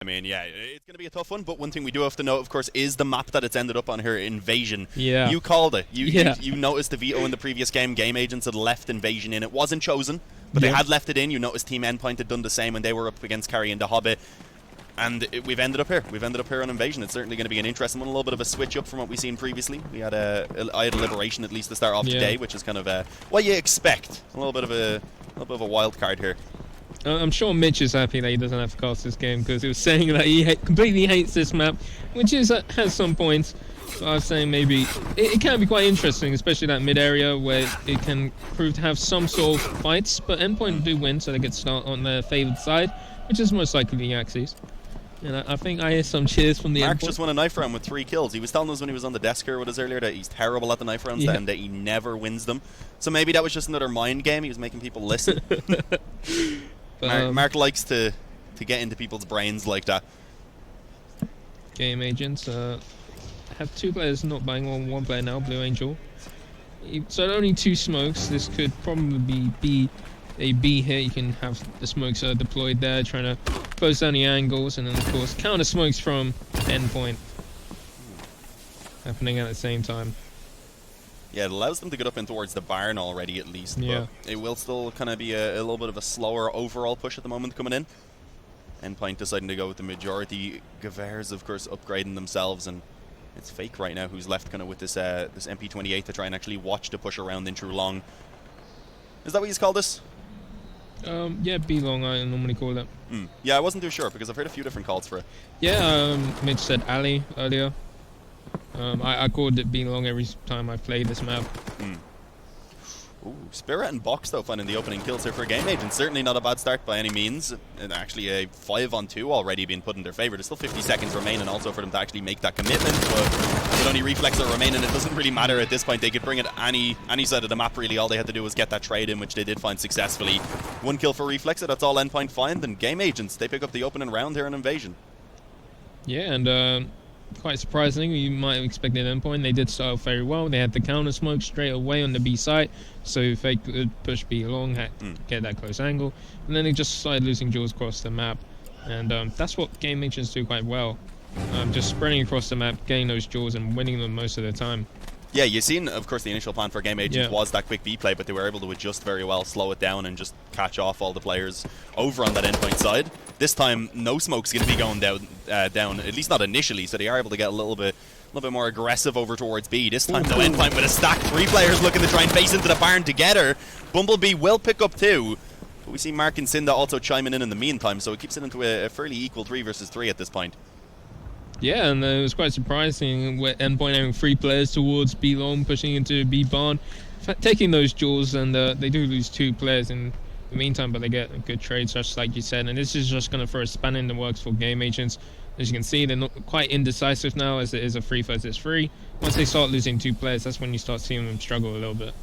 I mean, yeah, it's going to be a tough one, but one thing we do have to note, of course, is the map that it's ended up on here, Invasion. Yeah. You called it. Yeah. You noticed the veto in the previous game. Game Agents had left Invasion in. It wasn't chosen, but they had left it in. You noticed Team Endpoint had done the same when they were up against Carrie and the Hobbit. And we've ended up here. We've ended up here on Invasion. It's certainly going to be an interesting one. A little bit of a switch up from what we've seen previously. I had a Liberation at least to start off today, which is kind of what you expect. A little bit of a wild card here. I'm sure Mitch is happy that he doesn't have to cast this game because he was saying that he completely hates this map, which is has some points. So I was saying maybe it can be quite interesting, especially that mid area where it can prove to have some sort of fights. But Endpoint do win, so they get to start on their favoured side, which is most likely the Axis. And I think I hear some cheers from the Mark Endpoint. just won a knife round with 3 kills. He was telling us when he was on the desk here with us earlier that he's terrible at the knife rounds and that he never wins them. So maybe that was just another mind game. He was making people listen. Mark likes to get into people's brains like that. Game Agents have 2 players not buying on 1 player now, Blue Angel. So only 2 smokes. This could probably be a B hit. You can have the smokes deployed there, trying to close down the angles, and then of course counter smokes from Endpoint happening at the same time. Yeah, it allows them to get up in towards the barn already at least, yeah. But it will still kind of be a little bit of a slower overall push at the moment coming in. Endpoint deciding to go with the majority. Gavers, of course, upgrading themselves, and it's Fake right now who's left kind of with this this MP28 to try and actually watch the push around in through long. Is that what you call this? Yeah, B long I normally call it. Yeah, I wasn't too sure because I've heard a few different calls for it. Yeah, Mitch said alley earlier. I called it B long every time I played this map. Ooh, Spirit and Box though finding the opening kills here for Game Agent. Certainly not a bad start by any means. And actually a 5-on-2 already being put in their favour. There's still 50 seconds remaining also for them to actually make that commitment. But with only Reflex that remaining, it doesn't really matter at this point. They could bring it any side of the map really. All they had to do was get that trade in, which they did find successfully. 1 kill for Reflex, so that's all Endpoint find. And Game Agents, they pick up the opening round here in Invasion. Yeah, and quite surprising, you might have expected Endpoint. They did start off very well. They had the counter smoke straight away on the B site, so Fake could push B long, get that close angle, and then they just started losing duels across the map. And that's what Game Agents do quite well. Just spreading across the map, getting those duels and winning them most of the time. Yeah, you've seen, of course, the initial plan for Game Agents was that quick B play, but they were able to adjust very well, slow it down, and just catch off all the players over on that Endpoint side. This time, no smoke's going to be going down, at least not initially, so they are able to get a little bit more aggressive over towards B. This time, though, Endpoint with a stack, 3 players looking to try and face into the barn together. Bumblebee will pick up 2, but we see Mark and Cinda also chiming in the meantime, so it keeps it into a fairly equal 3 versus 3 at this point. Yeah, and it was quite surprising with Endpoint having 3 players towards B long, pushing into B barn, taking those duels, and they do lose 2 players in the meantime, but they get a good trade, just like you said, and this is just going to throw a span in the works for Game Agents. As you can see, they're not quite indecisive now, as it is a 3 versus 3. Once they start losing 2 players, that's when you start seeing them struggle a little bit.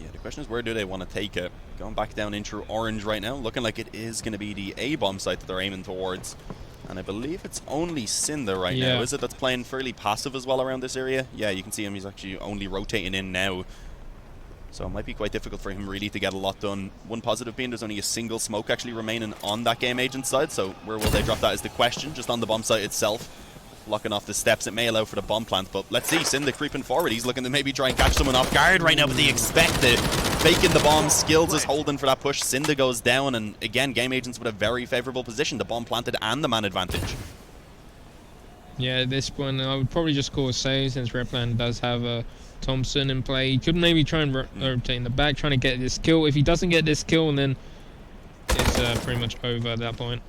Yeah, the question is, where do they want to take it? Going back down in through orange right now, looking like it is going to be the A-bomb site that they're aiming towards. And I believe it's only Cinda right now, is it? That's playing fairly passive as well around this area. Yeah, you can see him, he's actually only rotating in now. So it might be quite difficult for him really to get a lot done. One positive being there's only a single smoke actually remaining on that Game Agent side, so where will they drop that is the question, just on the bomb site itself. Blocking off the steps, it may allow for the bomb plant, but let's see, Cinda creeping forward. He's looking to maybe try and catch someone off guard right now, but they expect it. Faking the bomb, Skills is holding for that push. Cinda goes down, and again, Game Agents with a very favourable position. The bomb planted and the man advantage. Yeah, at this point, I would probably just call a save since Replan does have a Thompson in play. He could maybe try and rotate in the back, trying to get this kill. If he doesn't get this kill, then it's pretty much over at that point.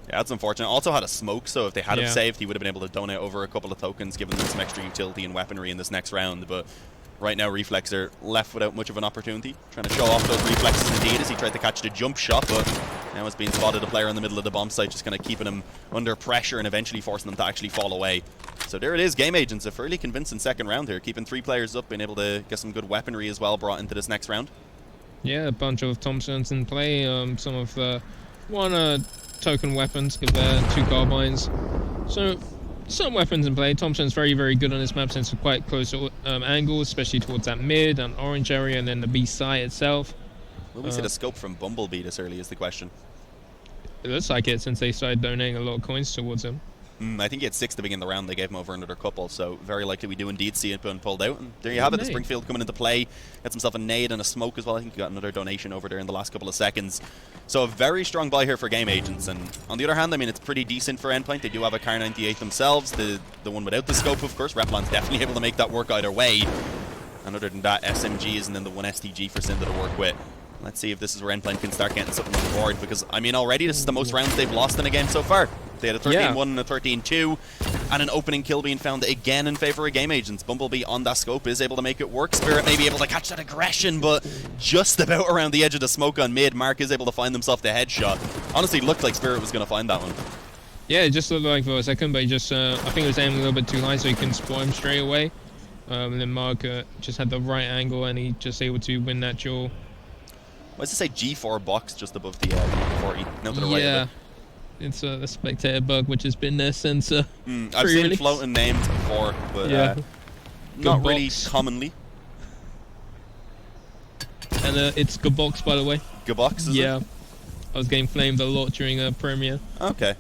Yeah, that's unfortunate. Also had a smoke, so if they had have saved, he would have been able to donate over a couple of tokens, giving them some extra utility and weaponry in this next round. But right now, Reflex are left without much of an opportunity. Trying to show off those reflexes indeed as he tried to catch the jump shot, but now it's being spotted. A player in the middle of the bomb site just kind of keeping him under pressure and eventually forcing them to actually fall away. So there it is, Game Agents, a fairly convincing second round here, keeping 3 players up, being able to get some good weaponry as well brought into this next round. Yeah, a bunch of Thompsons in play, some of the token weapons, give 2 carbines. So some weapons in play. Thompson's very, very good on this map since it's quite close angles, especially towards that mid and orange area, and then the B site itself. Will we see the scope from Bumblebee this early is the question. It looks like it since they started donating a lot of coins towards him. I think he had 6 to begin the round. They gave him over another couple, so very likely we do indeed see it being pulled out. And there you have it, the Springfield coming into play. Gets himself a nade and a smoke as well. I think he got another donation over there in the last couple of seconds. So a very strong buy here for Game Agents. And on the other hand, I mean, it's pretty decent for Endpoint. They do have a Car 98 themselves, the one without the scope, of course. Replan's definitely able to make that work either way. And other than that, SMG is and then the one STG for Cinder to work with. Let's see if this is where Endpoint can start getting something on the board, because, I mean, already this is the most rounds they've lost in a game so far. They had a 13-1 and a 13-2, and an opening kill being found again in favor of Game Agents. Bumblebee on that scope is able to make it work. Spirit may be able to catch that aggression, but just about around the edge of the smoke on mid. Mark is able to find himself the headshot. Honestly, looked like Spirit was going to find that one. Yeah, it just looked like for a second, but he just, I think it was aiming a little bit too high so he couldn't spot him straight away. And then Mark just had the right angle and he just able to win that duel. Why does it say G4 box just above the 40? No, to the right of it. It's a spectator bug which has been there since I've seen floating names before, but not really commonly. And it's Gabox, by the way. Gabox, is it? I was getting flamed a lot during a premiere. Okay.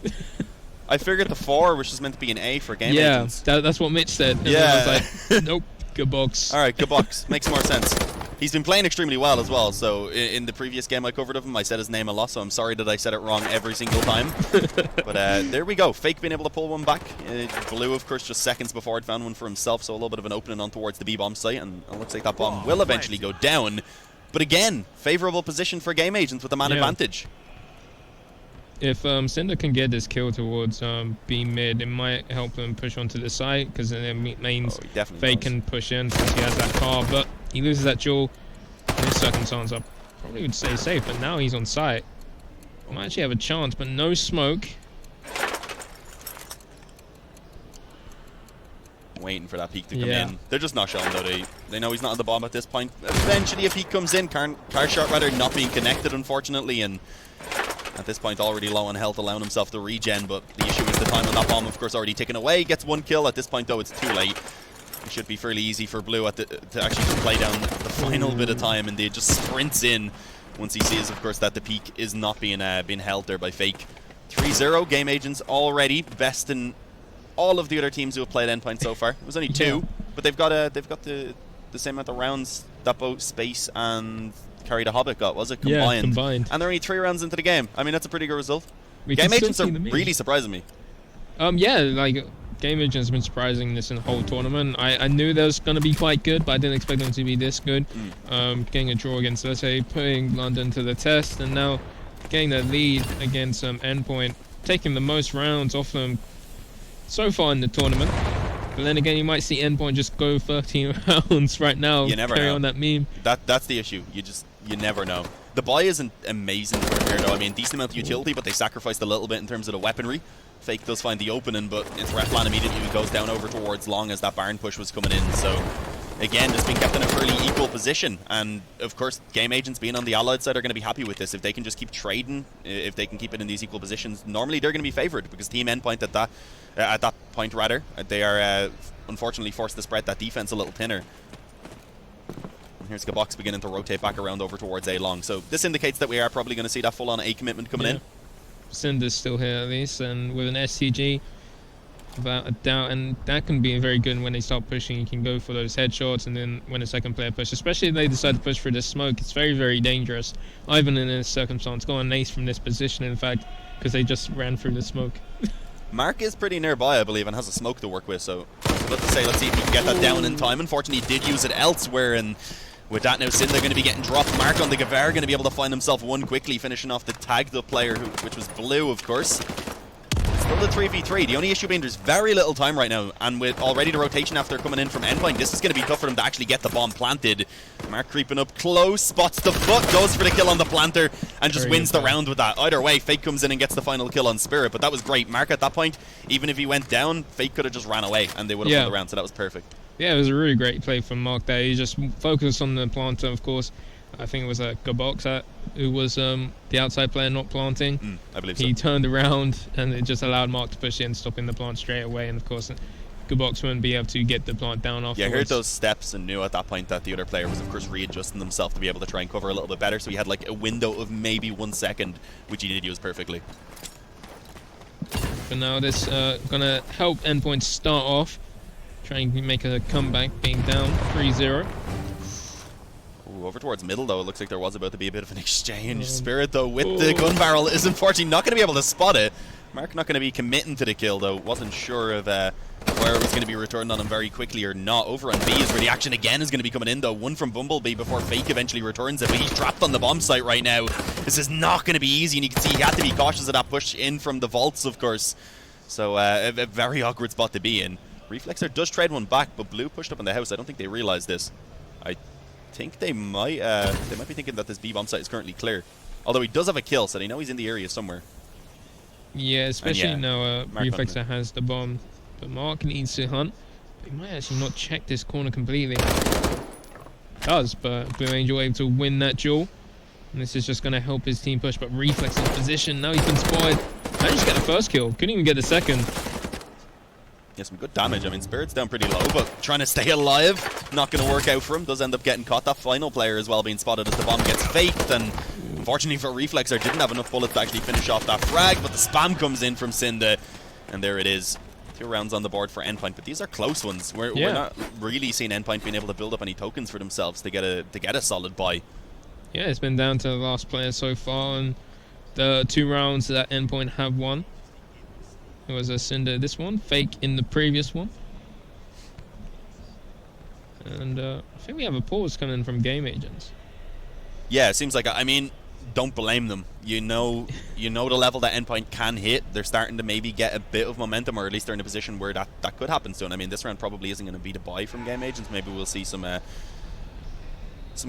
I figured the 4, which is meant to be an A for Game Agents. That's what Mitch said. And I was like, nope, Gabox. Alright, Gabox. Makes more sense. He's been playing extremely well as well, so in the previous game I covered of him, I said his name a lot, so I'm sorry that I said it wrong every single time. But there we go. Fake being able to pull one back. Blue, of course, just seconds before it found one for himself, so a little bit of an opening on towards the B-bomb site, and it looks like that bomb will eventually go down. But again, favourable position for Game Agents with a man advantage. If Cinder can get this kill towards B mid, it might help them push onto the site, because then it means Fake can push in since he has that car, but he loses that duel. In this circumstance, I probably would stay safe, but now he's on site. Might actually have a chance, but no smoke. Waiting for that peek to come in. They're just not showing, though. They know he's not on the bomb at this point. Eventually, if he comes in, car shot rather not being connected, unfortunately, and at this point already low on health, allowing himself to regen, but the issue is the time on that bomb, of course, already taken away. Gets one kill. At this point, though, it's too late. It should be fairly easy for Blue to actually just play down the final bit of time, and they just sprints in once he sees, of course, that the peak is not being held there by Fake. 3-0, Game Agents already best in all of the other teams who have played Endpoint so far. It was only 2, but they've got the same amount of rounds that both Space and Carry the Hobbit got, was it? Combined. Yeah, combined. And they're only 3 rounds into the game. I mean, that's a pretty good result. Game Agents are really surprising me. Yeah, like, Game Agents has been surprising this in the whole tournament. I knew they was going to be quite good, but I didn't expect them to be this good. Getting a draw against, let's say, putting London to the test, and now getting the lead against Endpoint, taking the most rounds off them so far in the tournament. But then again, you might see Endpoint just go 13 rounds right now. You never carry know. On that meme. That's the issue. You never know. The buy isn't amazing for here, though. I mean, decent amount of utility, but they sacrificed a little bit in terms of the weaponry. Fake does find the opening, but it's Replan immediately who goes down over towards Long as that Baron push was coming in. So, again, just being kept in a fairly equal position. And, of course, Game Agents being on the Allied side are going to be happy with this. If they can just keep trading, if they can keep it in these equal positions, normally they're going to be favoured, because Team Endpoint at that point, they are unfortunately forced to spread that defense a little thinner. And here's Gabox beginning to rotate back around over towards A Long. So this indicates that we are probably going to see that full-on A commitment coming in. Cinder's still here at least, and with an STG, without a doubt, and that can be very good when they start pushing. You can go for those headshots, and then when a second player pushes, especially if they decide to push for this smoke, it's very, very dangerous. Even in this circumstance, go an ace from this position, in fact, because they just ran through the smoke. Mark is pretty nearby, I believe, and has a smoke to work with, so let's see if he can get that down in time. Unfortunately, he did use it elsewhere, and with that now, Cinder going to be getting dropped. Mark on the Gavar going to be able to find himself one quickly, finishing off the tagged up player, which was Blue, of course. Still the 3v3. The only issue being there's very little time right now, and with already the rotation after coming in from Endpoint, this is going to be tough for them to actually get the bomb planted. Mark creeping up close, spots the foot, goes for the kill on the planter, and just wins the round with that. Either way, Fake comes in and gets the final kill on Spirit, but that was great. Mark at that point, even if he went down, Fake could have just ran away, and they would have won the round, so that was perfect. Yeah, it was a really great play from Mark there. He just focused on the planter, of course. I think it was Gabox who was the outside player not planting. I believe so. He turned around and it just allowed Mark to push in, stopping the plant straight away. And of course, Gabox wouldn't be able to get the plant down afterwards. Yeah, I heard those steps and knew at that point that the other player was, of course, readjusting himself to be able to try and cover a little bit better. So he had like a window of maybe 1 second, which he did use perfectly. But now this gonna help Endpoint start off, trying to make a comeback, being down 3-0. Ooh, over towards middle, though, it looks like there was about to be a bit of an exchange. Spirit, though, with the gun barrel is unfortunately not going to be able to spot it. Mark not going to be committing to the kill, though. Wasn't sure of where it was going to be returned on him very quickly or not. Over on B is where the action again is going to be coming in, though. One from Bumblebee before Fake eventually returns it, but he's trapped on the bomb site right now. This is not going to be easy, and you can see he had to be cautious of that push in from the vaults, of course. So a very awkward spot to be in. Reflexer does trade one back, but Blue pushed up in the house. I don't think they realized this. I think they might be thinking that this B bomb site is currently clear. Although he does have a kill, so they know he's in the area somewhere. Yeah, especially now Reflexer has the bomb. But Mark needs to hunt. But he might actually not check this corner completely. Does, but Blue Angel able to win that duel. And this is just going to help his team push. But Reflex in position. Now he's been spotted. Managed to get the first kill. Couldn't even get the second. Yeah, some good damage. I mean, Spirit's down pretty low, but trying to stay alive. Not going to work out for him. Does end up getting caught. That final player as well being spotted as the bomb gets faked. And unfortunately for Reflexer, didn't have enough bullets to actually finish off that frag. But the spam comes in from Cinda. And there it is. 2 rounds on the board for Endpoint. But these are close ones. We're not really seeing Endpoint being able to build up any tokens for themselves to get a solid buy. Yeah, it's been down to the last player so far. And the 2 rounds that Endpoint have won. It was a Cinder this one, Fake in the previous one. And I think we have a pause coming from Game Agents. Yeah, it seems like, I mean, don't blame them. You know the level that Endpoint can hit. They're starting to maybe get a bit of momentum, or at least they're in a position where that could happen soon. I mean, this round probably isn't going to be the buy from Game Agents. Maybe we'll see some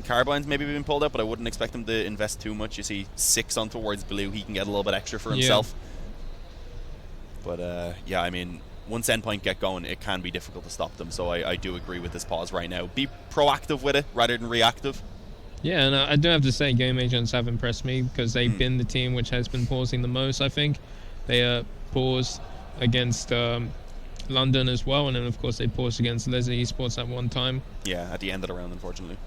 carbines maybe being pulled out, but I wouldn't expect them to invest too much. You see 6 on towards Blue. He can get a little bit extra for himself. Yeah. But, yeah, I mean, once Endpoint get going, it can be difficult to stop them. So I do agree with this pause right now. Be proactive with it rather than reactive. Yeah, and I do have to say Game Agents have impressed me because they've been the team which has been pausing the most, I think. They paused against London as well, and then, of course, they paused against Leslie Esports at one time. Yeah, at the end of the round, unfortunately.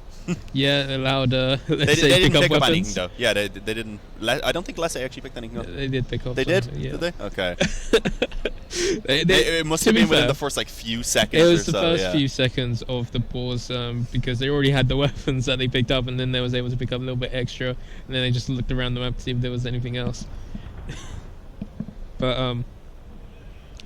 Yeah, they allowed they didn't pick up anything though. Yeah, they didn't. I don't think Leslie actually picked anything up. They did pick up. They something, did? Yeah. Did they? Okay. It must have been within the first like few seconds. It was the first few seconds of the pause because they already had the weapons that they picked up, and then they was able to pick up a little bit extra, and then they just looked around the map to see if there was anything else. But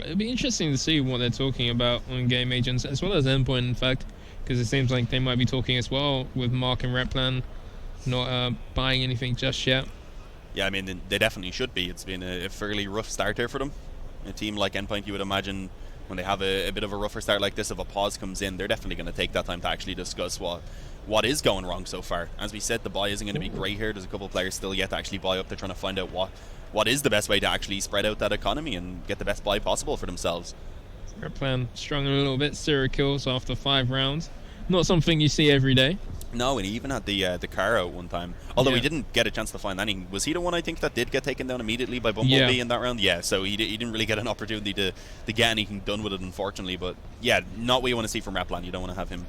it'd be interesting to see what they're talking about on Game Agents as well as Endpoint, in fact. Because it seems like they might be talking as well with Mark and Replan not buying anything just yet. Yeah, I mean, they definitely should be. It's been a fairly rough start here for them. A team like Endpoint, you would imagine, when they have a bit of a rougher start like this, if a pause comes in, they're definitely going to take that time to actually discuss what is going wrong so far. As we said, the buy isn't going to be great here. There's a couple of players still yet to actually buy up. They're trying to find out what is the best way to actually spread out that economy and get the best buy possible for themselves. Replan struggling a little bit. 0 kills after 5 rounds. Not something you see every day. No, and he even had the car out one time. Although he didn't get a chance to find anything. Was he the one, I think, that did get taken down immediately by Bumblebee in that round? Yeah, so he didn't really get an opportunity to get anything done with it, unfortunately. But yeah, not what you want to see from Replan. You don't want to have him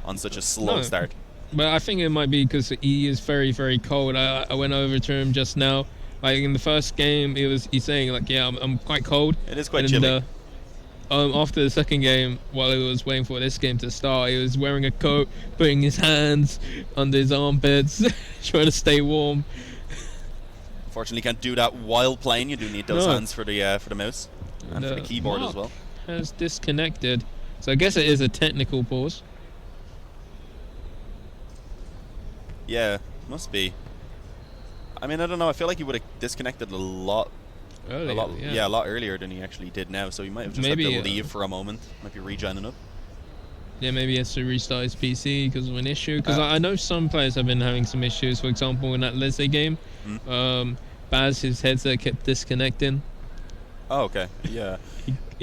on such a slow start. But I think it might be because he is very, very cold. I went over to him just now. Like in the first game, he's saying like, yeah, I'm quite cold. It is quite chilly. After the second game, while he was waiting for this game to start, he was wearing a coat, putting his hands under his armpits, trying to stay warm. Unfortunately, can't do that while playing. You do need those hands for the mouse and for the keyboard as well. Has disconnected, so I guess it is a technical pause. Yeah, must be. I mean, I don't know. I feel like he would have disconnected a lot earlier than he actually did now. So he might have just had to leave for a moment. Might be rejoining up. Yeah, maybe he has to restart his PC because of an issue. Because I know some players have been having some issues. For example, in that Leslie game, Baz, his headset kept disconnecting. Oh, okay. Yeah.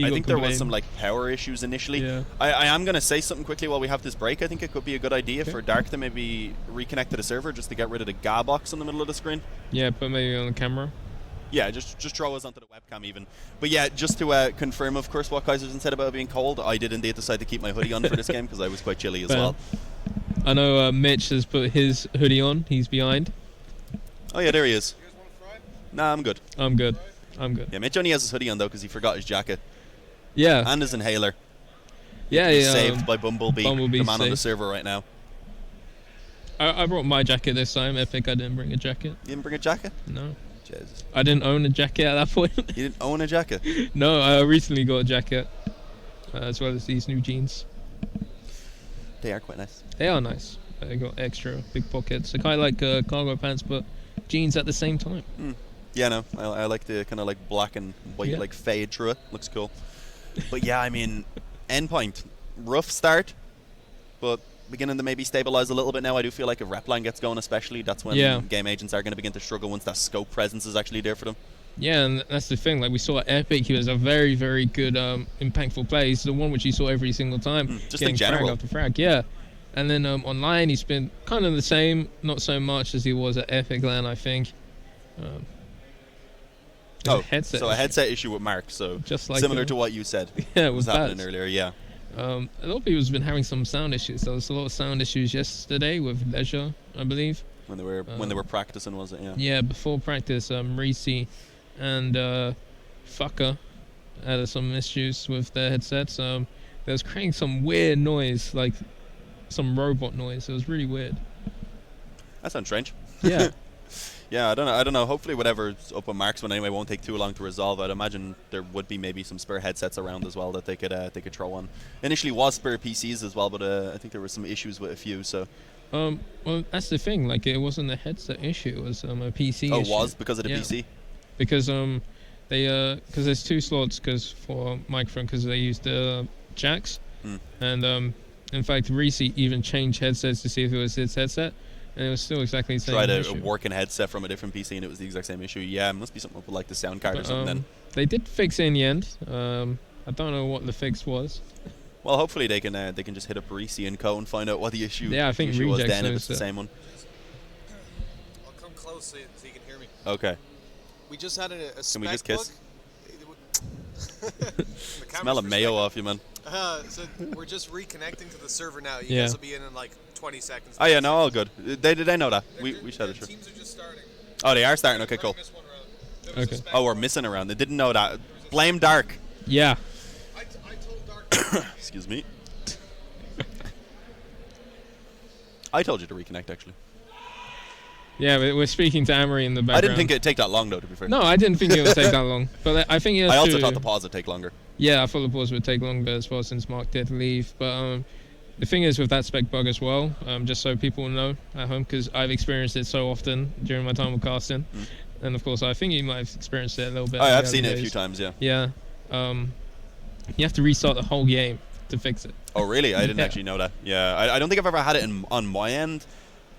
I think there was some like power issues initially. Yeah. I am going to say something quickly while we have this break. I think it could be a good idea for Dark to maybe reconnect to the server just to get rid of the GA box in the middle of the screen. Yeah, put maybe on the camera. Yeah, just throw us onto the webcam even. But yeah, just to confirm, of course, what Kaiserson said about it being cold, I did indeed decide to keep my hoodie on for this game because I was quite chilly as well. I know Mitch has put his hoodie on. He's behind. Oh yeah, there he is. You guys want to fry? Nah, I'm good. I'm good. I'm good. Yeah, Mitch only has his hoodie on though because he forgot his jacket. Yeah. And his inhaler. Yeah, He's yeah. saved by Bumblebee, the man on the safe. server right now. I brought my jacket this time. Epic, I didn't bring a jacket. You didn't bring a jacket? No. Jesus. I didn't own a jacket at that point. You didn't own a jacket? No, I recently got a jacket. As well as these new jeans. They are quite nice. They are nice. They got extra big pockets. I kind of like cargo pants, but jeans at the same time. Yeah, no, I like the kind of like black and white like fade through it. Looks cool. But yeah, I mean, Endpoint, rough start, but beginning to maybe stabilize a little bit now. I do feel like if Repline gets going especially, that's when game agents are going to begin to struggle once that scope presence is actually there for them. Yeah, and that's the thing. Like we saw at Epic, he was a very, very good, impactful play. He's the one which you saw every single time. Just in general. Frag after frag, yeah. And then online, he's been kind of the same, not so much as he was at Epic LAN, I think. A headset issue with Mark, so just like similar to what you said. Yeah, it was happening earlier, yeah. A lot of people have been having some sound issues. There was a lot of sound issues yesterday with Leisure, I believe. When they were practicing, was it? Yeah. Yeah, before practice, Reese and Fucker had some issues with their headsets. They was creating some weird noise, like some robot noise. It was really weird. That sounds strange. Yeah. Yeah, I don't know. Hopefully, whatever's up on Mark's one anyway won't take too long to resolve. I'd imagine there would be maybe some spare headsets around as well that they could throw on. Initially, was spare PCs as well, but I think there were some issues with a few. So. Well, that's the thing. Like, it wasn't a headset issue. It was a PC. Oh, issue. It was because of the PC. Because because there's two slots for microphone because they used the jacks, and in fact, Reese even changed headsets to see if it was his headset. And it was still exactly the same issue. Tried a working headset from a different PC and it was the exact same issue. Yeah, it must be something up with like the sound card or something then. They did fix it in the end. I don't know what the fix was. Well, hopefully they can just hit up Reese and Co and find out what the issue, I think issue was Reject then if it's the same one. I'll come close so you can hear me. Okay. We just had a spec Can we just kiss? Book. Smell of mayo off you, man. So we're just reconnecting to the server now. You guys will be in like 20 seconds. Oh yeah, no, all good. They know that. We should have sure. Teams are just starting. Oh, they are starting. Okay, cool. Okay. Oh, we're missing a round. They didn't know that. Blame Dark. Yeah. I told Dark. Excuse me. I told you to reconnect, actually. Yeah, we're speaking to Amory in the background. I didn't think it'd take that long, though, to be fair. No, I didn't think it would take that long. But I think I also thought the pause would take longer. Yeah, I thought the pause would take longer as well since Mark did leave. But the thing is with that spec bug as well, just so people know at home, because I've experienced it so often during my time with casting. And of course, I think you might have experienced it a little bit. Oh, yeah, I've seen it a few times, yeah. Yeah. You have to restart the whole game to fix it. Oh, really? I didn't actually know that. Yeah, I don't think I've ever had it on my end.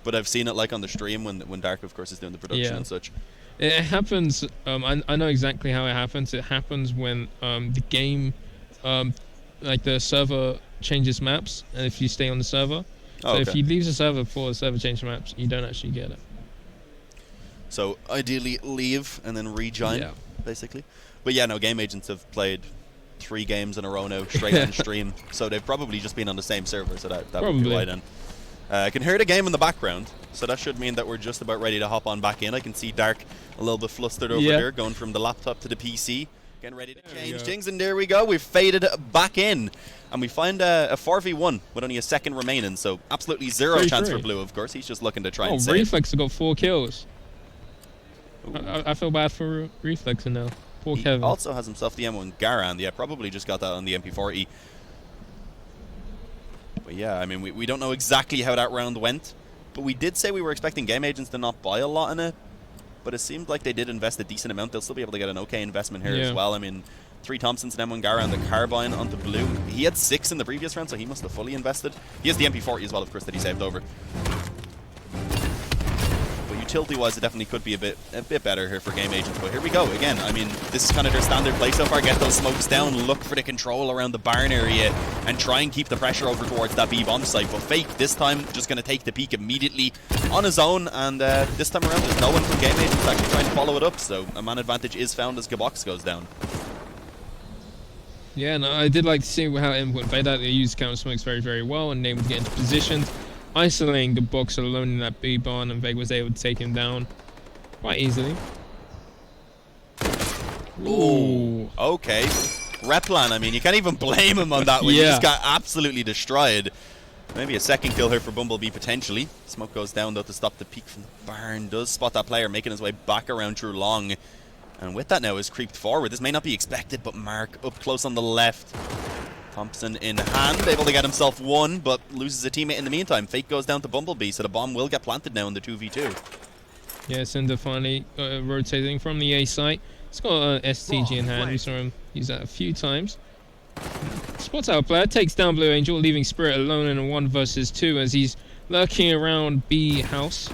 But I've seen it like on the stream when Dark, of course, is doing the production and such. It happens. I know exactly how it happens. It happens when the game, like the server changes maps, and if you stay on the server, if you leave the server before the server changes maps, you don't actually get it. So ideally, leave and then rejoin, basically. But yeah, no, game agents have played 3 games in a row now, straight on stream. So they've probably just been on the same server. So that would be why then. I can hear the game in the background, so that should mean that we're just about ready to hop on back in. I can see Dark a little bit flustered over there, going from the laptop to the PC, getting ready to change things, and there we go. We've faded back in, and we find a 4v1 with only a second remaining, so absolutely zero chance for Blue, of course. He's just looking to try and save. Reflex has got 4 kills. I feel bad for Reflex now. Poor Kevin. He also has himself the M1 Garand. Yeah, probably just got that on the MP40. But yeah, I mean, we don't know exactly how that round went, but we did say we were expecting game agents to not buy a lot in it, but it seemed like they did invest a decent amount. They'll still be able to get an okay investment here as well. I mean, 3 Thompsons and M1 Gara and the Carbine onto Blue. He had 6 in the previous round, so he must have fully invested. He has the MP40 as well, of course, that he saved over. Utility-wise, it definitely could be a bit better here for game agents, but here we go again. I mean, this is kind of their standard play so far. Get those smokes down, look for the control around the barn area, and try and keep the pressure over towards that B-bomb site. But Fake, this time, just going to take the peak immediately. on his own, and this time around there's no one from Game Agents actually trying to follow it up, so a man advantage is found as Gabox goes down. Yeah, no, I did like to see how Endpoint played that. They used counter smokes very, very well and able to get into positions, isolating Gabox alone in that B barn, and Veg was able to take him down quite easily. Ooh, okay. Replan, I mean, you can't even blame him on that one. He just got absolutely destroyed. Maybe a second kill here for Bumblebee, potentially. Smoke goes down, though, to stop the peek from the barn. Does spot that player, making his way back around through long. And with that now, is creeped forward. This may not be expected, but Mark up close on the left. Thompson in hand, able to get himself one, but loses a teammate in the meantime. Fake goes down to Bumblebee, so the bomb will get planted now in the 2v2. Yeah, Cinder finally rotating from the A site. He's got an STG in hand. We saw him use that a few times. Spots out a player, takes down Blue Angel, leaving Spirit alone in a 1 versus 2 as he's lurking around B house.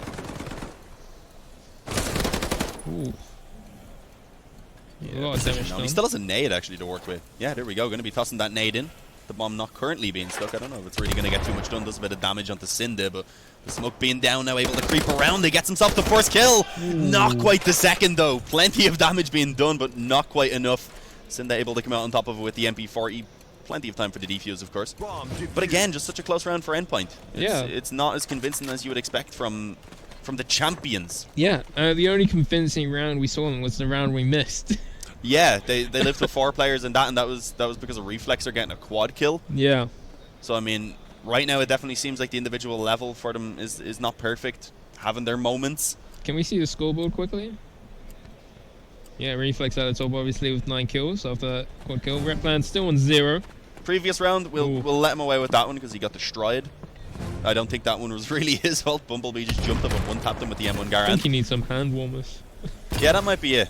Ooh. Yeah, a lot of damage done. He still has a nade actually to work with. Yeah, there we go. Going to be tossing that nade in. The bomb not currently being stuck. I don't know if it's really going to get too much done. Does a bit of damage onto Cinder, but the smoke being down now, able to creep around. He gets himself the first kill. Ooh. Not quite the second though. Plenty of damage being done, but not quite enough. Cinder able to come out on top of it with the MP40. Plenty of time for the defuse, of course. But again, just such a close round for Endpoint. It's not as convincing as you would expect from the champions. Yeah, the only convincing round we saw them was the round we missed. Yeah, they lived with 4 players in that, and that was because of Reflexer getting a quad kill. Yeah. So I mean, right now it definitely seems like the individual level for them is not perfect, having their moments. Can we see the scoreboard quickly? Yeah, Reflex at the top obviously with 9 kills after that quad kill. Replan still on 0. Previous round, we'll let him away with that one because he got destroyed. I don't think that one was really his fault. Bumblebee just jumped up and one-tapped him with the M1 Garand. I think he needs some hand warmers. Yeah, that might be it.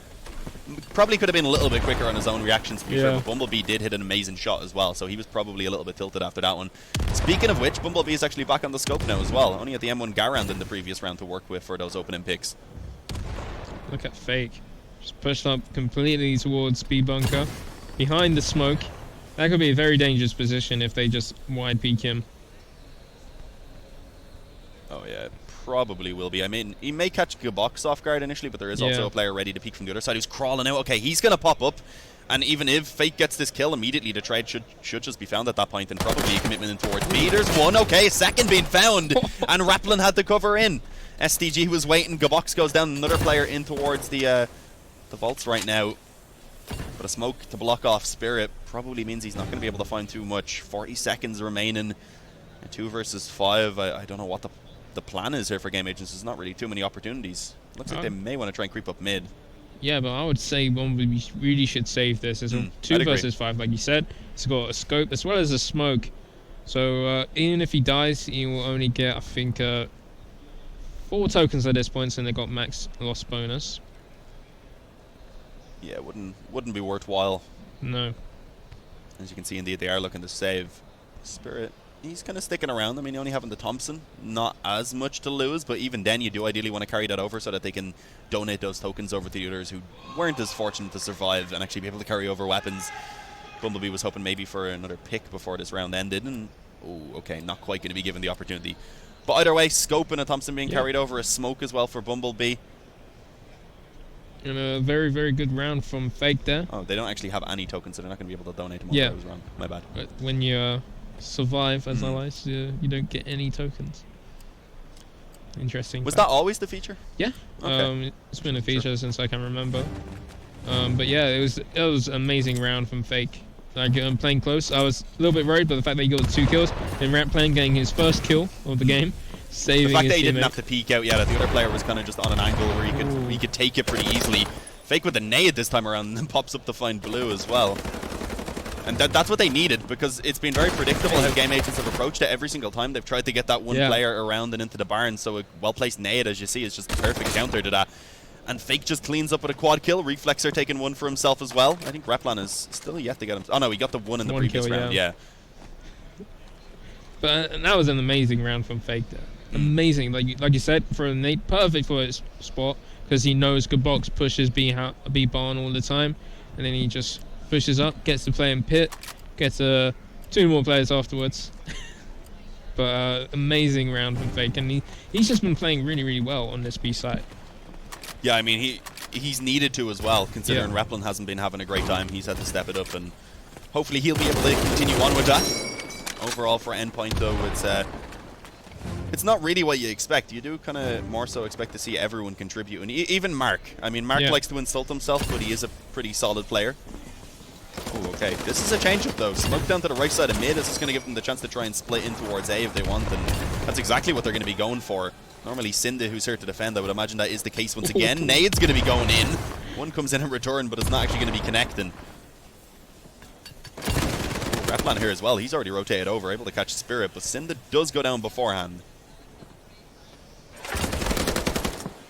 Probably could have been a little bit quicker on his own reactions, to be fair, but Bumblebee did hit an amazing shot as well, so he was probably a little bit tilted after that one. Speaking of which, Bumblebee is actually back on the scope now as well. Only at the M1 Garand in the previous round to work with for those opening picks. Look at Fake. Just pushed up completely towards B bunker. Behind the smoke. That could be a very dangerous position if they just wide peek him. Oh yeah, probably will be. I mean, he may catch Gabox off guard initially, but there is also a player ready to peek from the other side who's crawling out. Okay, he's going to pop up, and even if Fake gets this kill immediately, the trade should just be found at that point, and probably a commitment in towards B. There's one, okay, second being found, and Rappelin had to cover in. STG was waiting, Gabox goes down, another player in towards the vaults right now. But a smoke to block off Spirit probably means he's not going to be able to find too much. 40 seconds remaining, 2 versus 5. I don't know what the plan is here for Game Agents. There's not really too many opportunities. Looks like they may want to try and creep up mid. Yeah, but I would say Bumblebee really should save this. It's 2 versus 5, like you said. It's got a scope as well as a smoke. So even if he dies, he will only get, I think, 4 tokens at this point, and they got max loss bonus. Yeah, wouldn't be worthwhile. No. As you can see, indeed, they are looking to save. Spirit, he's kind of sticking around. I mean, only having the Thompson, not as much to lose, but even then you do ideally want to carry that over so that they can donate those tokens over to the others who weren't as fortunate to survive and actually be able to carry over weapons. Bumblebee was hoping maybe for another pick before this round ended, and okay, not quite going to be given the opportunity. But either way, Scope and a Thompson being carried over, a smoke as well for Bumblebee. And a very, very good round from Fake there. Oh, they don't actually have any tokens, so they're not going to be able to donate them. Yeah. I was wrong. My bad. But when you survive as allies, you don't get any tokens. Interesting. Was that always the feature? Yeah. Okay. It's been a feature since I can remember. But yeah, it was an amazing round from Fake. Like, playing close, I was a little bit worried, but the fact that he got 2 kills, and Ratplan getting his first kill of the game, saving the fact that he teammate. didn't have to peek out yet, that the other player was kind of just on an angle where he could take it pretty easily. Fake with a nade this time around, and then pops up to find Blue as well. And that's what they needed, because it's been very predictable how Game Agents have approached it every single time. They've tried to get that one player around and into the barn, so a well-placed nade, as you see, is just the perfect counter to that. And Fake just cleans up with a quad kill. Reflexer taking 1 for himself as well. I think Replan is still yet to get him. Oh no, he got the 1 in the previous round. Yeah. But that was an amazing round from Fake there. Amazing, like you said, for a nade, perfect for his spot, because he knows Gabox pushes B barn all the time, and then he just pushes up, gets to play in pit, gets 2 more players afterwards. But amazing round from Fake, and he's just been playing really, really well on this B side. Yeah, I mean, he's needed to as well, considering Replin hasn't been having a great time. He's had to step it up, and hopefully he'll be able to continue on with that. Overall, for Endpoint, though, it's not really what you expect. You do kind of more so expect to see everyone contribute, and even Mark. I mean, Mark likes to insult himself, but he is a pretty solid player. Oh, okay. This is a change-up, though. Smoke down to the right side of mid. This is going to give them the chance to try and split in towards A if they want, and that's exactly what they're going to be going for. Normally, Cinda, who's here to defend, I would imagine that is the case once again. Nade's going to be going in. One comes in return, but it's not actually going to be connecting. Replan here as well. He's already rotated over, able to catch Spirit, but Cinda does go down beforehand.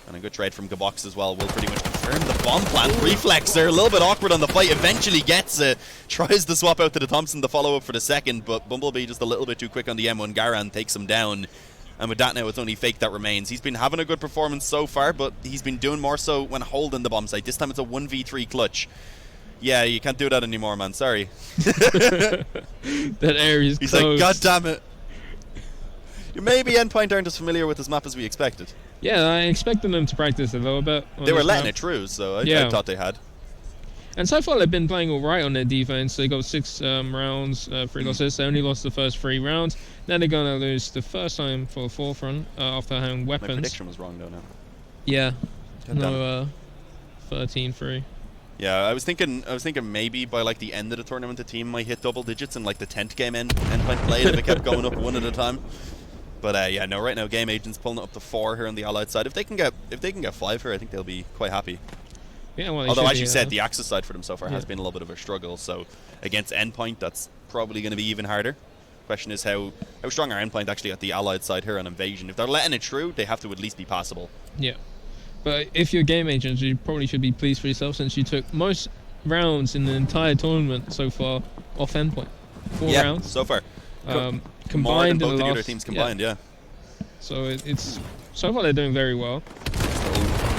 And a good trade from Gabox as well will pretty much confirm the bomb plant. Reflex there, a little bit awkward on the fight. Eventually gets it. Tries to swap out to the Thompson to follow up for the second, but Bumblebee just a little bit too quick on the M1 Garan, takes him down. And with that now, it's only Fake that remains. He's been having a good performance so far, but he's been doing more so when holding the bomb site. This time it's a 1v3 clutch. Yeah, you can't do that anymore, man. Sorry. That area's He's closed. like, God damn it. Maybe Endpoint aren't as familiar with this map as we expected. Yeah, I expected them to practice a little bit. They were letting it through, so I thought they had. And so far they've been playing alright on their defense. They got 6 rounds, 3 losses. They only lost the first 3 rounds. Now they're going to lose the first time for the fourth run after having weapons. My prediction was wrong, though, now. Yeah. God No, 13-3. Yeah, I was thinking maybe by like the end of the tournament the team might hit double digits, and like the 10th game Endpoint played if it kept going up one at a time. But yeah, no, right now Game Agent's pulling it up to 4 here on the Allied side. If they can get 5 here, I think they'll be quite happy. Yeah, well, although as you said, the Axis side for them so far has been a little bit of a struggle. So against Endpoint, that's probably going to be even harder. Question is how strong are Endpoint actually at the Allied side here on Invasion? If they're letting it through, they have to at least be passable. Yeah. But if you're Game Agents, you probably should be pleased for yourself, since you took most rounds in the entire tournament so far off Endpoint. 4 rounds. So far. Combined more than in both the the other last, teams combined, yeah. So it's so far they're doing very well.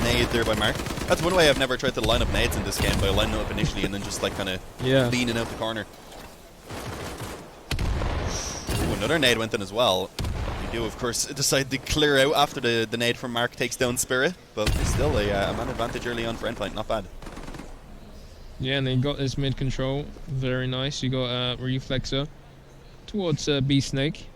Nade there by Mark. That's one way I've never tried to line up nades in this game, by lining them up initially and then just like kind of leaning out the corner. Ooh, another nade went in as well. We do, of course, decide to clear out after the nade from Mark takes down Spirit, but still a man advantage early on for Endpoint, not bad. Yeah, and they got this mid control, very nice. You got Reflexer towards B Snake.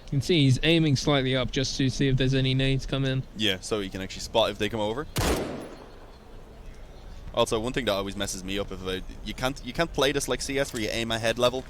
You can see he's aiming slightly up just to see if there's any nades come in. Yeah, so you can actually spot if they come over. Also, one thing that always messes me up, you can't play this like CS where you aim at head level.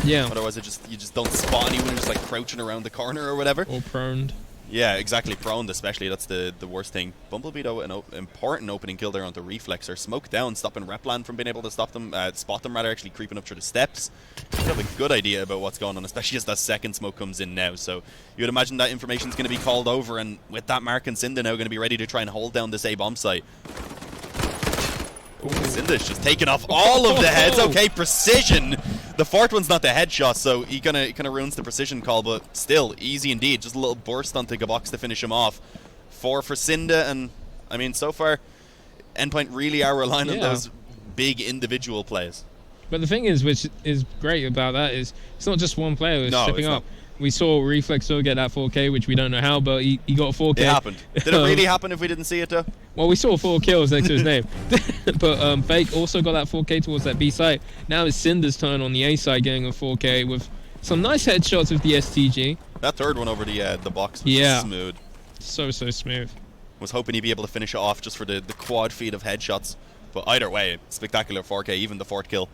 Yeah. Otherwise, you just don't spot anyone who's like crouching around the corner or whatever. Or proned. Yeah, exactly. Proned, especially. That's the worst thing. Bumblebee, though, an important opening kill there onto Reflexer. Smoke down, stopping Replan from being able to spot them, rather, actually creeping up through the steps. You have a good idea about what's going on, especially as that second smoke comes in now. So you would imagine that information's going to be called over, and with that, Mark and Cinda now going to be ready to try and hold down this A bomb site. Ooh, Cinda's just taking off all of the heads. Okay, precision. The fourth one's not the headshot, so he kind of ruins the precision call, but still, easy indeed. Just a little burst onto Gabox to finish him off. 4 for Cinda, and, I mean, so far, Endpoint really are relying on those big individual plays. But the thing is, which is great about that, is it's not just one player who's stepping up. We saw Reflexer get that 4K, which we don't know how, but he got 4K. It happened. Did it really happen if we didn't see it, though? Well, we saw 4 kills next to his name. But Fake also got that 4K towards that B site. Now it's Cinder's turn on the A side, getting a 4K with some nice headshots with the STG. That third one over the box was smooth. So smooth. Was hoping he'd be able to finish it off just for the quad feed of headshots. But either way, spectacular 4K, even the fourth kill.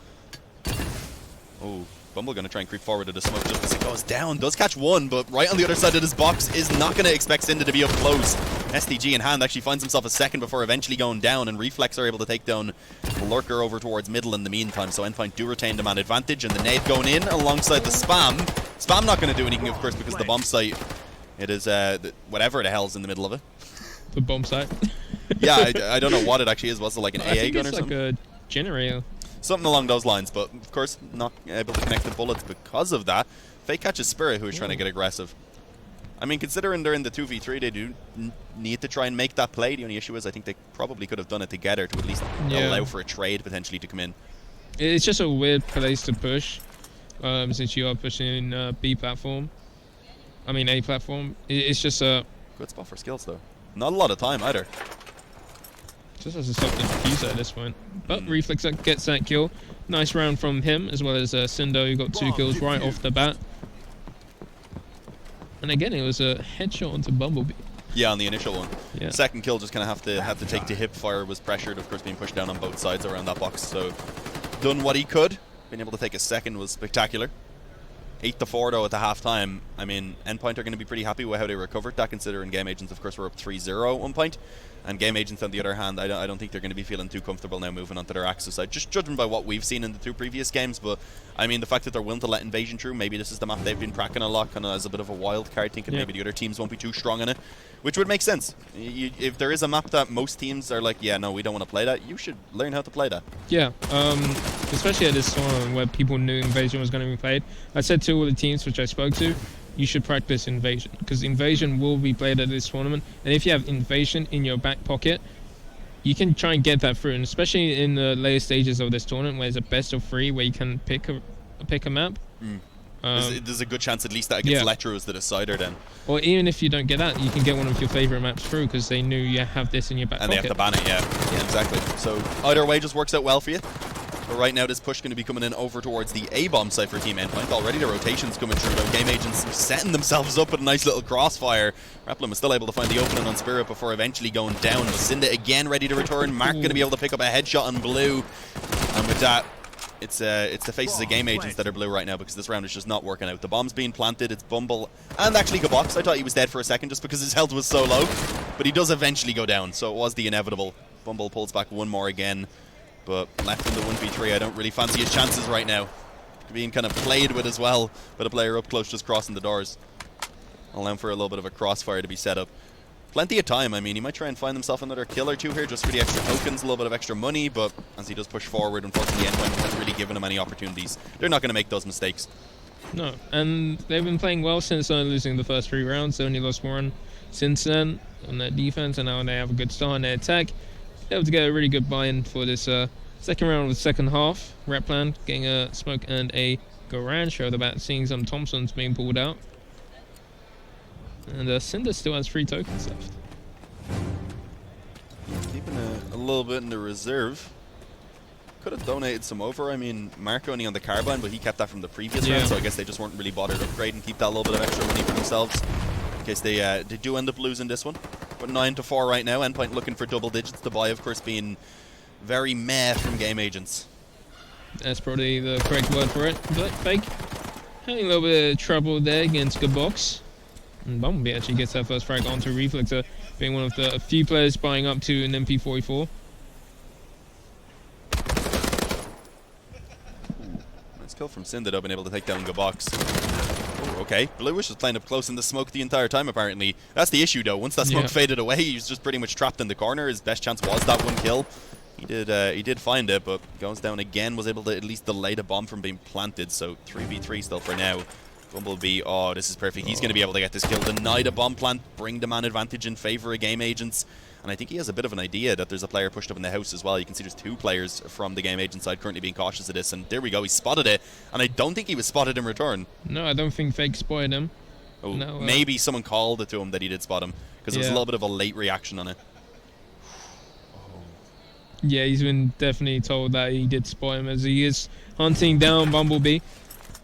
Oh. Bumble going to try and creep forward to the smoke just as it goes down. Does catch one, but right on the other side of this box is not going to expect Cinda to be up close. STG in hand actually finds himself a second before eventually going down, and Reflex are able to take down the Lurker over towards middle in the meantime. So Endpoint do retain the man advantage, and the nade going in alongside the Spam. Spam not going to do anything, of course, because the bomb site, it is whatever the hell's in the middle of it. The bomb site? Yeah, I don't know what it actually is. Was it like an AA gun or something? It's like a generator. Something along those lines, but of course not able to connect the bullets because of that. Fake catches Spirit, who is trying to get aggressive. I mean, considering they're in the 2v3, they do need to try and make that play. The only issue is I think they probably could have done it together to at least allow for a trade potentially to come in. It's just a weird place to push, since you are pushing B platform. I mean A platform. It's just a good spot for skills though. Not a lot of time either. Just has a soft diffuser at this point. But Reflex gets that kill. Nice round from him, as well as Cinder, who got 2 kills right off the bat. And again, it was a headshot onto Bumblebee. Yeah, on the initial one. Yeah. Second kill just kind of have to take to hip fire. Was pressured, of course, being pushed down on both sides around that box. So done what he could. Being able to take a second was spectacular. 8-4 though at the half time. I mean, Endpoint are going to be pretty happy with how they recovered that, considering Game Agents, of course, were up 3-0 at one point. And Game Agents, on the other hand, I don't think they're going to be feeling too comfortable now moving onto their Axis side, just judging by what we've seen in the 2 previous games. But I mean, the fact that they're willing to let Invasion through, maybe this is the map they've been cracking a lot, kind of as a bit of a wild card, thinking maybe the other teams won't be too strong in it, which would make sense. If there is a map that most teams are like, yeah, no, we don't want to play that, you should learn how to play that. Yeah, especially at this tournament where people knew Invasion was going to be played. I said to all the teams which I spoke to, you should practice Invasion, because Invasion will be played at this tournament, and if you have Invasion in your back pocket, you can try and get that through, and especially in the later stages of this tournament where it's a best of 3 where you can pick a map. There's a good chance at least that against Letro as the decider then. Or even if you don't get that, you can get one of your favorite maps through, because they knew you have this in your back pocket. And they have to ban it, yeah, exactly. So either way just works out well for you. But right now this push going to be coming in over towards the A-bomb site for Team Endpoint. Already the rotations coming through though. Game Agents setting themselves up with a nice little crossfire. Replim is still able to find the opening on Spirit before eventually going down. Lucinda again ready to return. Mark going to be able to pick up a headshot on Blue. And with that, it's the faces of Game Agents that are blue right now, because this round is just not working out. The bomb's being planted. It's Bumble and actually Gabox. I thought he was dead for a second just because his health was so low. But he does eventually go down, so it was the inevitable. Bumble pulls back one more again. But left in the 1v3, I don't really fancy his chances right now. Being kind of played with as well, with a player up close just crossing the doors. Allowing for a little bit of a crossfire to be set up. Plenty of time. I mean, he might try and find himself another kill or 2 here just for the extra tokens, a little bit of extra money, but as he does push forward, unfortunately, Endpoint hasn't really given him any opportunities. They're not going to make those mistakes. No, and they've been playing well since losing the first 3 rounds. They only lost 1 since then on their defense, and now they have a good start on their attack. Able to get a really good buy-in for this second round of the second half. Replan getting a smoke and a Garand show about seeing some Thompsons being pulled out. And Cinder still has 3 tokens left. Keeping a little bit in the reserve. Could have donated some over. I mean, Mark only on the carbine, but he kept that from the previous round, so I guess they just weren't really bothered upgrading, keep that little bit of extra money for themselves in case they do end up losing this one. But 9-4 right now. Endpoint looking for double digits to buy, of course, being very meh from Game Agents. That's probably the correct word for it. But Fake having a little bit of trouble there against Gabox. And Bumblebee actually gets that first frag onto Reflector, being one of the few players buying up to an MP44. Nice kill from Cinder, though, been able to take down Gabox. Oh, okay. Blue was just playing up close in the smoke the entire time, apparently. That's the issue, though. Once that smoke faded away, he was just pretty much trapped in the corner. His best chance was that 1 kill. He did find it, but goes down again, was able to at least delay the bomb from being planted, so 3v3 still for now. Bumblebee, oh, this is perfect. He's going to be able to get this kill, deny the bomb plant, bring the man advantage in favor of Game Agents. And I think he has a bit of an idea that there's a player pushed up in the house as well. You can see there's 2 players from the Game Agent side currently being cautious of this, and there we go, he spotted it. And I don't think he was spotted in return. No, I don't think Fake spotted him. Oh, no, maybe someone called it to him that he did spot him, because there was a little bit of a late reaction on it. Yeah, he's been definitely told that he did spot him as he is hunting down Bumblebee.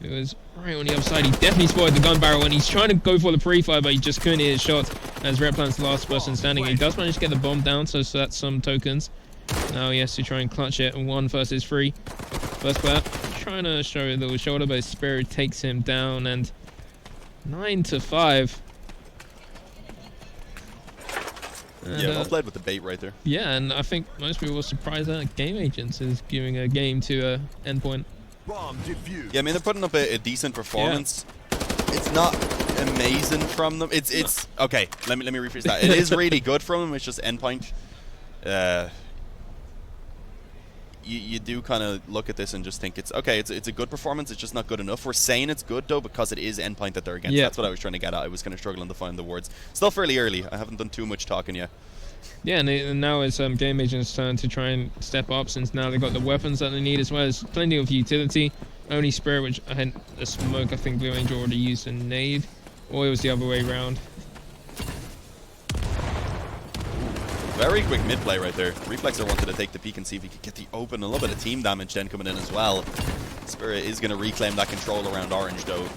It was right on the other side. He definitely spotted the gun barrel, and he's trying to go for the pre-fire, but he just couldn't hit his shot as Replan's the last person standing. He does manage to get the bomb down, so that's some tokens. Now he has to try and clutch it. 1 versus 3. First player trying to show a little shoulder, but his Spirit takes him down, and 9-5. Yeah, well played with the bait right there. Yeah, and I think most people were surprised that Game Agents is giving a game to Endpoint. Yeah, I mean, they're putting up a decent performance. It's not amazing from them. It's okay. Let me rephrase that. It is really good from them. It's just Endpoint. You do kind of look at this and just think it's okay. It's a good performance. It's just not good enough. We're saying it's good though because it is Endpoint that they're against. That's what I was trying to get at. I was kind of struggling to find the words. Still fairly early. I haven't done too much talking yet. Yeah, and now it's Game Agent's turn to try and step up, since now they've got the weapons that they need, as well as plenty of utility. Only Spirit, which I had a smoke, I think Blue Angel already used a nade, or it was the other way around. Very quick mid play right there. Reflexer wanted to take the peek and see if he could get the open. A little bit of team damage then coming in as well. Spirit is going to reclaim that control around Orange though.